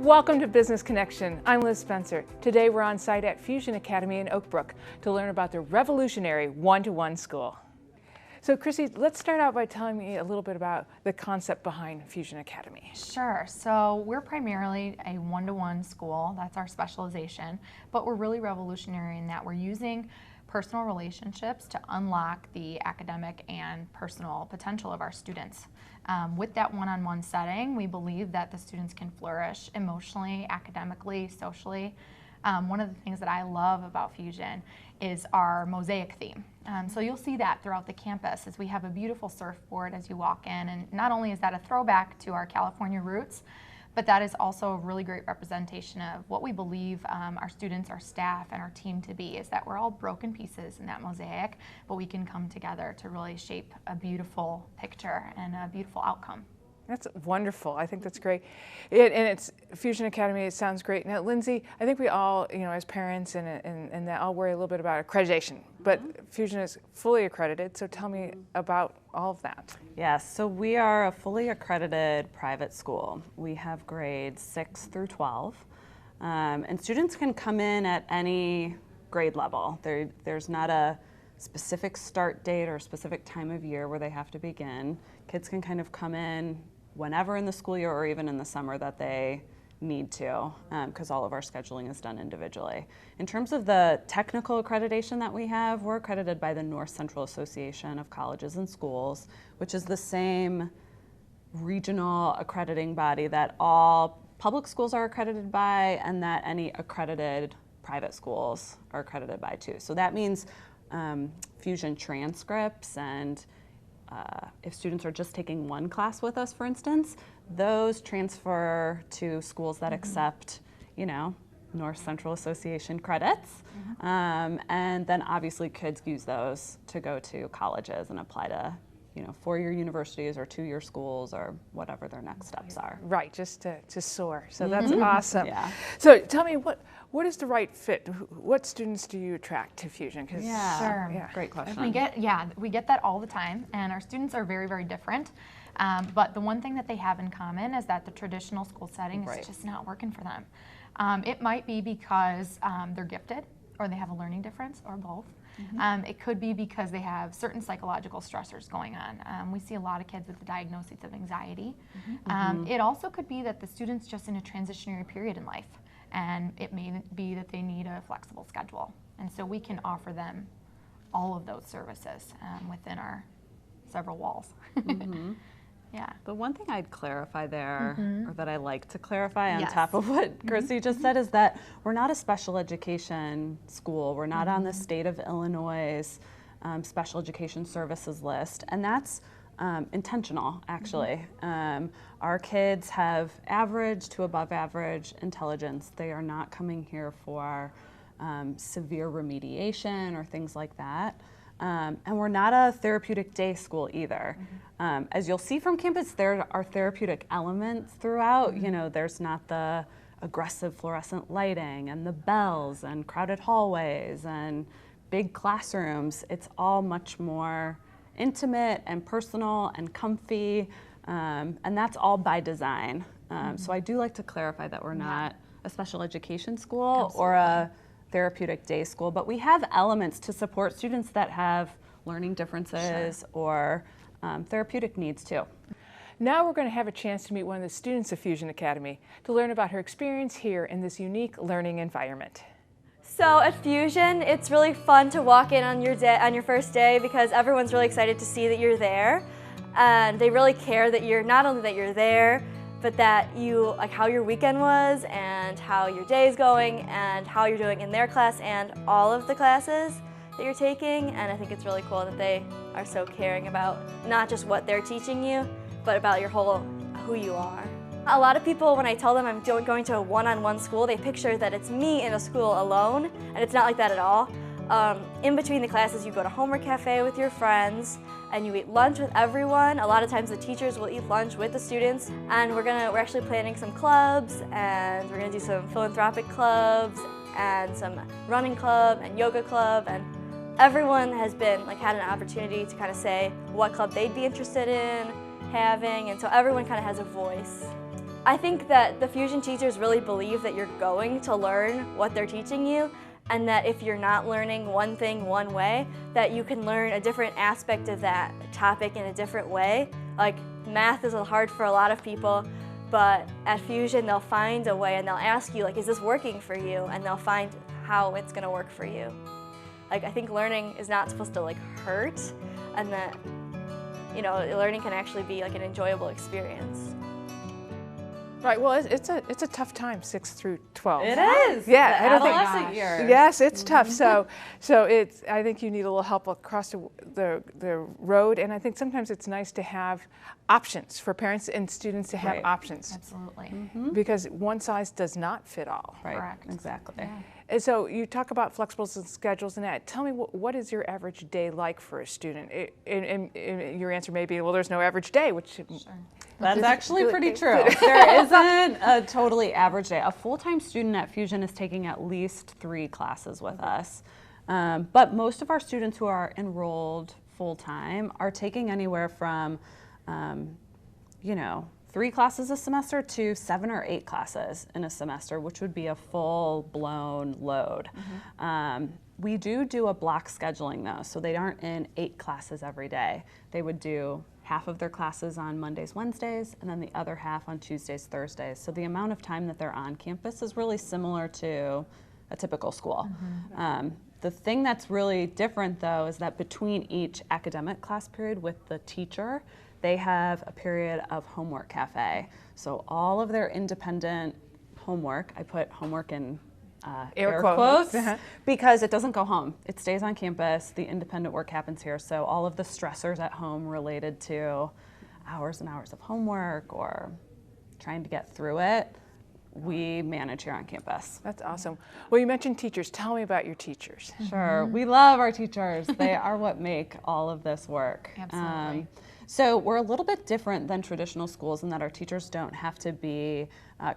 Welcome to Business Connection. I'm Liz Spencer. Today we're on site at Fusion Academy in Oak Brook to learn about the revolutionary one-to-one school. So Chrissy, let's start out by telling me a little bit about the concept behind Fusion Academy. Sure. So we're primarily a one-to-one school. That's our specialization. But we're really revolutionary in that we're using personal relationships to unlock the academic and personal potential of our students. With that one-on-one setting, we believe that the students can flourish emotionally, academically, socially. One of the things that I love about Fusion is our mosaic theme. So you'll see that throughout the campus as we have a beautiful surfboard as you walk in, and not only is that a throwback to our California roots, but that is also a really great representation of what we believe our students, our staff, and our team to be, is that we're all broken pieces in that mosaic, but we can come together to really shape a beautiful picture and a beautiful outcome. That's wonderful. I think that's great. And it's Fusion Academy, it sounds great. Now, Lindsay, I think we all, as parents and that all worry a little bit about accreditation, but Fusion is fully accredited, so tell me about all of that. Yes, so we are a fully accredited private school. We have grades 6 through 12, and students can come in at any grade level. There's not a specific start date or a specific time of year where they have to begin. Kids can kind of come in whenever in the school year or even in the summer that they need to, because all of our scheduling is done individually. In terms of the technical accreditation that we have, we're accredited by the North Central Association of Colleges and Schools, which is the same regional accrediting body that all public schools are accredited by and that any accredited private schools are accredited by too. So that means Fusion transcripts and if students are just taking one class with us, for instance, those transfer to schools that accept, North Central Association credits. And then obviously kids use those to go to colleges and apply to, four-year universities or two-year schools or whatever their next steps are. Right, just to soar. So that's awesome. Yeah. So tell me, what is the right fit? What students do you attract to Fusion? Sure. Yeah. Great question. We get that all the time, and our students are very, very different. But the one thing that they have in common is that the traditional school setting is just not working for them. It might be because they're gifted, or they have a learning difference, or both. It could be because they have certain psychological stressors going on. We see a lot of kids with the diagnoses of anxiety. It also could be that the student's just in a transitionary period in life, and it may be that they need a flexible schedule. And so we can offer them all of those services within our several walls. Yeah. The one thing I'd clarify there, or that I like to clarify on top of what Chrissy just said, is that we're not a special education school. We're not on the state of Illinois' special education services list, and that's intentional, actually. Our kids have average to above average intelligence. They are not coming here for severe remediation or things like that. And we're not a therapeutic day school either. As you'll see from campus, there are therapeutic elements throughout. There's not the aggressive fluorescent lighting and the bells and crowded hallways and big classrooms. It's all much more intimate and personal and comfy, and that's all by design. So I do like to clarify that we're not a special education school or a therapeutic day school, but we have elements to support students that have learning differences or therapeutic needs too. Now we're going to have a chance to meet one of the students of Fusion Academy to learn about her experience here in this unique learning environment. So at Fusion, it's really fun to walk in on your first day because everyone's really excited to see that you're there, and they really care that you're not only that you're there, but that how your weekend was and how your day is going and how you're doing in their class and all of the classes that you're taking. And I think it's really cool that they are so caring about not just what they're teaching you, but about your who you are. A lot of people, when I tell them I'm going to a one-on-one school, they picture that it's me in a school alone, and it's not like that at all. In between the classes, you go to homework cafe with your friends, and you eat lunch with everyone. A lot of times the teachers will eat lunch with the students, and we're actually planning some clubs, and we're gonna do some philanthropic clubs and some running club and yoga club, and everyone has had an opportunity to kind of say what club they'd be interested in having, and so everyone kind of has a voice. I think that the Fusion teachers really believe that you're going to learn what they're teaching you, and that if you're not learning one thing one way, that you can learn a different aspect of that topic in a different way. Like math is hard for a lot of people, but at Fusion they'll find a way and they'll ask you, like, is this working for you? And they'll find how it's gonna work for you. Like, I think learning is not supposed to like hurt, and that, you know, learning can actually be like an enjoyable experience. Right. Well, it's a tough time, 6 through 12. It is. Yeah, The I don't think. adolescent years. Yes, it's tough. So it's. I think you need a little help across the road, and I think sometimes it's nice to have options for parents and students to have Right. options, Absolutely. because one size does not fit all. Right. Correct. Exactly. Yeah. And so you talk about flexibles and schedules and that. Tell me, what is your average day like for a student? And your answer may be, well, there's no average day, which Sure. That's This is actually good. pretty true. There isn't a totally average day. A full-time student at Fusion is taking at least 3 classes with us. But most of our students who are enrolled full-time are taking anywhere from, 3 classes a semester to 7 or 8 classes in a semester, which would be a full-blown load. We do a block scheduling though, so they aren't in 8 classes every day. They would do half of their classes on Mondays, Wednesdays, and then the other half on Tuesdays, Thursdays. So the amount of time that they're on campus is really similar to a typical school. The thing that's really different though is that between each academic class period with the teacher, they have a period of homework cafe. So all of their independent homework, I put homework in air quotes, because it doesn't go home. It stays on campus. The independent work happens here. So all of the stressors at home related to hours and hours of homework or trying to get through it, we manage here on campus. That's awesome. Well, you mentioned teachers. Tell me about your teachers. Sure, we love our teachers. They are what make all of this work. Absolutely. So we're a little bit different than traditional schools in that our teachers don't have to be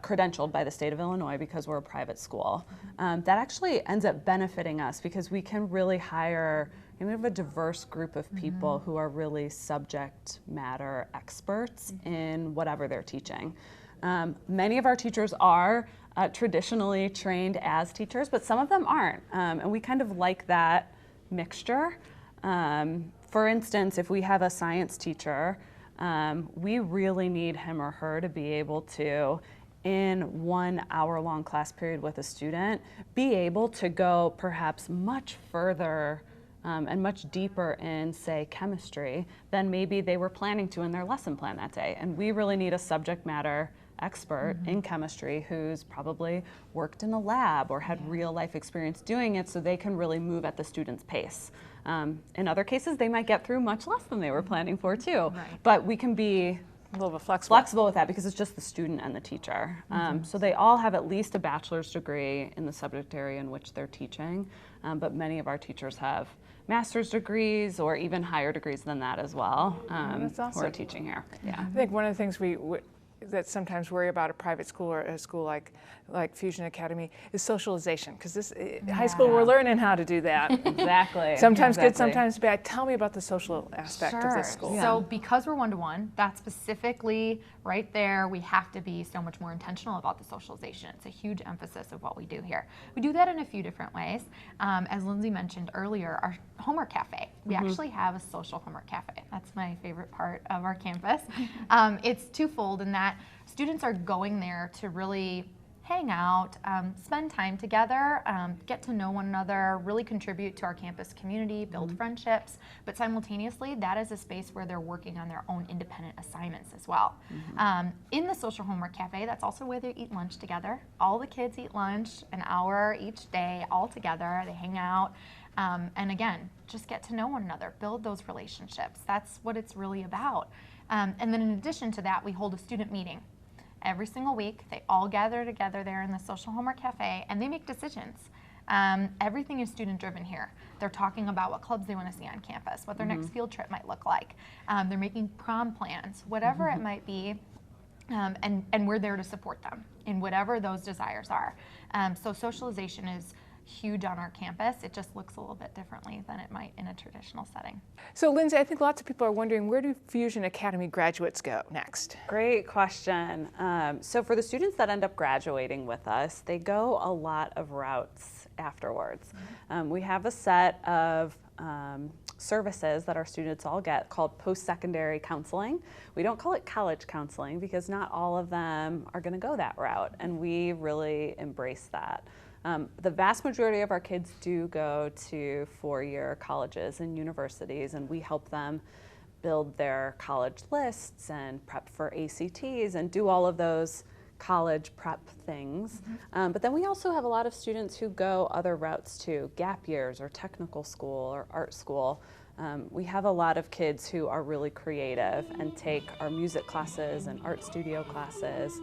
credentialed by the state of Illinois because we're a private school. That actually ends up benefiting us because we can really hire, we have a diverse group of people who are really subject matter experts in whatever they're teaching. Many of our teachers are traditionally trained as teachers, but some of them aren't. And we kind of like that mixture. For instance, if we have a science teacher, we really need him or her to be able to, in 1 hour-long class period with a student, be able to go perhaps much further and much deeper in, say, chemistry than maybe they were planning to in their lesson plan that day. And we really need a subject matter expert in chemistry who's probably worked in a lab or had real life experience doing it so they can really move at the student's pace. In other cases, they might get through much less than they were planning for too. Right. But we can be A little bit flexible. with that because it's just the student and the teacher. So they all have at least a bachelor's degree in the subject area in which they're teaching, but many of our teachers have master's degrees or even higher degrees than that as well, That's who are awesome. teaching here. Yeah. I think one of the things that sometimes worry about a private school or a school like Fusion Academy is socialization, because this high school we're learning how to do that. Exactly. Sometimes good, Exactly. sometimes bad. Tell me about the social aspect of this school. So because we're one-to-one, that's specifically right there, we have to be so much more intentional about the socialization. It's a huge emphasis of what we do here. We do that in a few different ways. As Lindsay mentioned earlier, our homework cafe. We actually have a social homework cafe. That's my favorite part of our campus. It's twofold in that students are going there to really hang out, spend time together, get to know one another, really contribute to our campus community, build friendships, but simultaneously that is a space where they're working on their own independent assignments as well. In the social homework cafe, that's also where they eat lunch together. All the kids eat lunch an hour each day all together. They hang out. And again, just get to know one another, build those relationships. That's what it's really about. And then in addition to that, we hold a student meeting. Every single week, they all gather together there in the social homework cafe and they make decisions. Everything is student driven here. They're talking about what clubs they want to see on campus, what their next field trip might look like. They're making prom plans, whatever it might be. And we're there to support them in whatever those desires are. So socialization is huge on our campus. It just looks a little bit differently than it might in a traditional setting. So Lindsay, I think lots of people are wondering, where do Fusion Academy graduates go next? Great question. So for the students that end up graduating with us, they go a lot of routes afterwards. We have a set of services that our students all get called post-secondary counseling. We don't call it college counseling because not all of them are going to go that route, and we really embrace that. The vast majority of our kids do go to four-year colleges and universities, and we help them build their college lists and prep for ACTs and do all of those college prep things. But then we also have a lot of students who go other routes too, gap years or technical school or art school. We have a lot of kids who are really creative and take our music classes and art studio classes,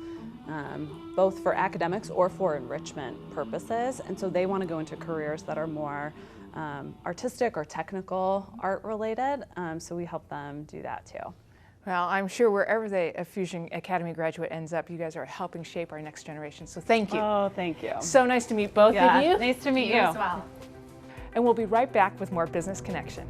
both for academics or for enrichment purposes. And so they want to go into careers that are more artistic or technical art related. So we help them do that too. Well, I'm sure wherever a Fusion Academy graduate ends up, you guys are helping shape our next generation. So thank you. Oh, thank you. So nice to meet both of you. Nice to meet you. as well. And we'll be right back with more Business Connection.